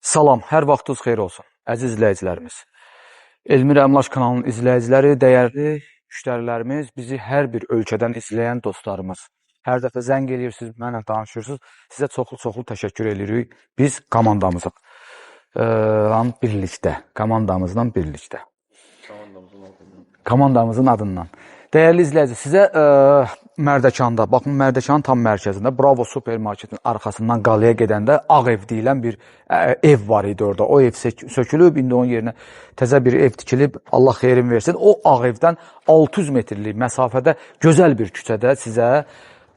Salam, hər vaxtınız xeyir olsun, əziz izləyicilərimiz. Elmir Əmlaş kanalının izləyiciləri, dəyərli müştərilərimiz, bizi hər bir ölkədən izləyən dostlarımız. Hər dəfə zəng edirsiniz, mənlə danışırsınız. Sizə çoxlu təşəkkür edirik. Biz komandamızla birlikdə. Komandamızın adından. Dəyərli izləyici, sizə Mərdəkanda, baxın Mərdəkanın tam mərkəzində Bravo supermarketin arxasından qalaya gedəndə Ağ ev deyilən bir ev var idi orada. O ev sökülüb, indi onun yerinə təzə bir ev tikilib, Allah xeyrin versin. O Ağ evdən 600 metrlik məsafədə gözəl bir küçədə sizə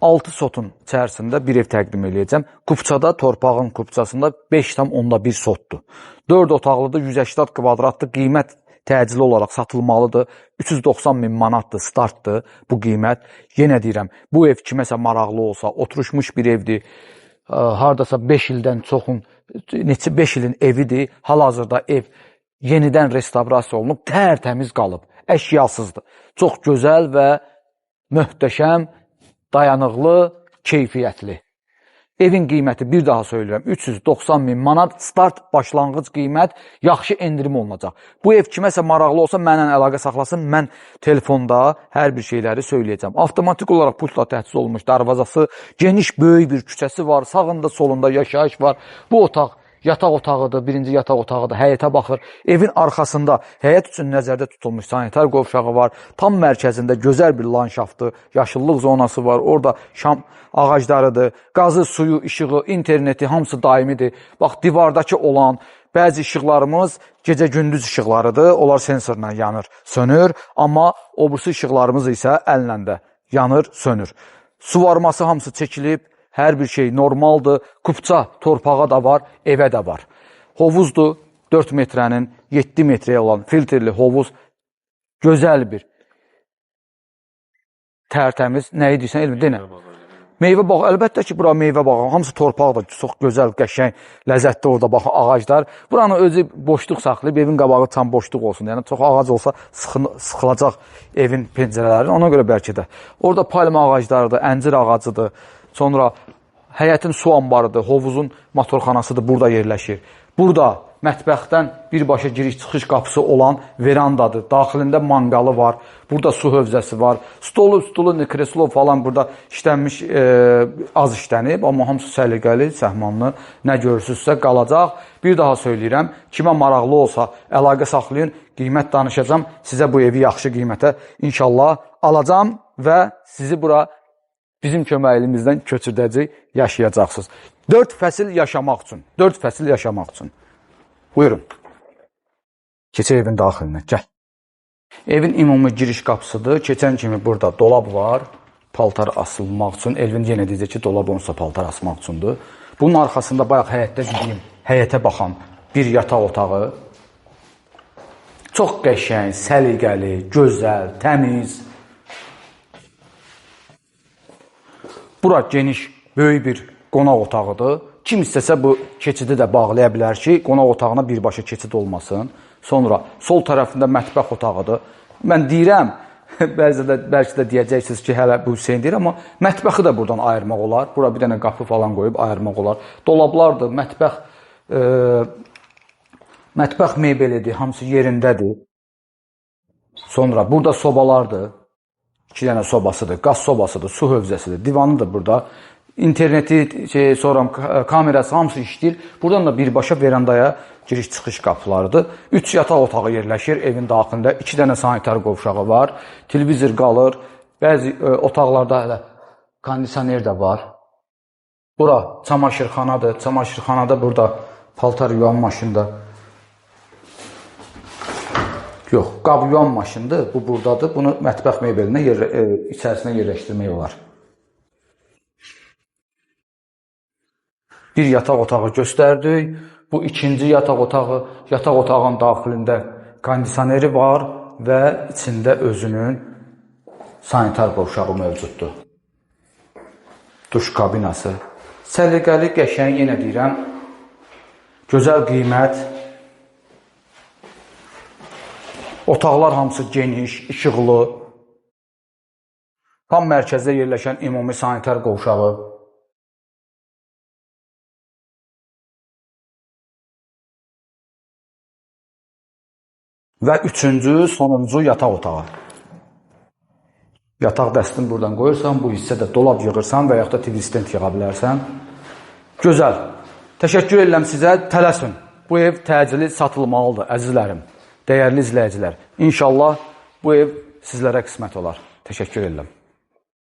6 sotun içərisində bir ev təqdim edəcəm. Kupçada, torpağın kupçasında 5,1 sotdur. 4 otaqlıdır, 180 kvadratlı qiymət təcili olaraq satılmalıdır. 390 min manatdır, startdır bu qiymət. Yenə deyirəm, bu ev kiməsə maraqlı olsa, oturuşmuş bir evdir, haradasa 5 ildən çoxun, 5 ilin evidir. Hal-hazırda ev yenidən restavrasiya olunub, tərtəmiz qalıb, əşyasızdır. Çox gözəl və möhtəşəm, dayanıqlı, keyfiyyətli. Evin qiyməti, bir daha söyləyirəm, 390 min manat, start, başlanğıc qiymət, yaxşı endirim olunacaq. Bu ev kiməsə maraqlı olsa, mənlə əlaqə saxlasın, mən telefonda hər bir şeyləri söyləyəcəm. Avtomatik olaraq pultla təchiz olunmuş darvazası, geniş, böyük bir küçəsi var, sağında, solunda yaşayış var. Bu otaq yataq otağıdır, birinci yataq otağıdır, həyətə baxır. Evin arxasında həyət üçün nəzərdə tutulmuş sanitar qovşağı var. Tam mərkəzində gözəl bir landşaftdır, yaşıllıq zonası var. Orada şam ağaclarıdır, qazı, suyu, işığı, interneti hamısı daimidir. Bax, divardakı olan bəzi işıqlarımız gecə-gündüz işıqlarıdır. Onlar sensorla yanır, sönür. Amma o birisi işıqlarımız isə əllə də yanır, sönür. Su varması hamısı çəkilib. Hər bir şey normaldır. Kupça torpağa da var, evə də var. Hovuzdur, 4 metrənin 7 metrəyə olan filtrli hovuz. Gözəl bir, tərtəmiz, nəyi deyirsən, Elmi, denə. Meyvə bağı, əlbəttə ki, bura meyvə bağı, hamısı torpaqdır, çox gözəl, qəşəng, ləzzətli orada, baxın, ağaclar. Buranı özü boşluq saxlayıb, evin qabağı tam boşluq olsun. Yəni, çox ağac olsa sıxılacaq evin pəncərələri, ona görə bəlkə də. Orada palma ağaclarıdır, əncir ağacıdır. Sonra həyətin su anbarıdır, hovuzun motorxanasıdır, burada yerləşir. Burada mətbəxdən birbaşa giriş-çıxış qapısı olan verandadır. Daxilində manqalı var, burada su hövzəsi var. Stolu, kreslo falan burada işlənmiş, az işlənib, amma hamısı səliqəli, səhmanlı, nə görürsünüzsə qalacaq. Bir daha söyləyirəm, kimə maraqlı olsa əlaqə saxlayın, qiymət danışacağım, sizə bu evi yaxşı qiymətə inşallah alacam və sizi bura bizim köməyimizdən köçürdəcək, yaşayacaqsınız. 4 fəsil yaşamaq üçün. Buyurun. Keçək evin daxilinə, gəl. Evin ümumi giriş qapısıdır. Keçən kimi burada dolab var, paltar asılmaq üçün. Elvin yenə deyəcək ki, dolab olsa paltar asmaq üçündür. Bunun arxasında bayaq həyətdə dediyim, həyətə baxan bir yataq otağı. Çox qəşəng, səliqəli, gözəl, təmiz. Bura geniş, böyük bir qonaq otağıdır. Kim istəsə bu keçidi də bağlaya bilər ki, qonaq otağına birbaşa keçid olmasın. Sonra sol tərəfində mətbəx otağıdır. Mən deyirəm, bəlkə də deyəcəksiniz ki, hələ bu Hüseyin deyir, amma mətbəxi də buradan ayırmaq olar. Bura bir dənə qapı falan qoyub ayırmaq olar. Dolablardır, mətbəx mebelidir, hamısı yerindədir. Sonra burada sobalardır. 2 dənə sobasıdır, qaz sobasıdır, su hövzəsidir, divanıdır burada. İnterneti, sonra kamerası hamısı işləyir. Buradan da birbaşa verandaya giriş-çıxış qapılarıdır. 3 yataq otağı yerləşir evin daxilində. 2 dənə sanitar qovşağı var. Televizor qalır. Bəzi otaqlarda hələ kondisioner də var. Bura çamaşırxanadır. Çamaşırxanada burada paltar yuyan maşında. Yox, qab yuyan maşındır. Bu buradadır. Bunu mətbəx mebelinə içərisinə yerləşdirmək olar. Bir yataq otağı göstərdik. Bu ikinci yataq otağı. Yataq otağın daxilində kondisioneri var və içində özünün sanitar qovşağı mövcuddur. Duş kabinası. Səliqəli, qəşəng, yenə deyirəm. Gözəl qiymət. Otaqlar hamısı geniş, işıqlı. Tam mərkəzdə yerləşən ümumi sanitar qovşağı. Və üçüncü, sonuncu yataq otağı. Yataq dəstini buradan qoyursan, bu hissədə dolab yığırsan və yaxud da TV stand yığa bilərsən. Gözəl. Təşəkkür edirəm sizə. Tələsin. Bu ev təcili satılmalıdır, əzizlərim, dəyərli izləyicilər. İnşallah bu ev sizlərə qismət olar. Təşəkkür edirəm.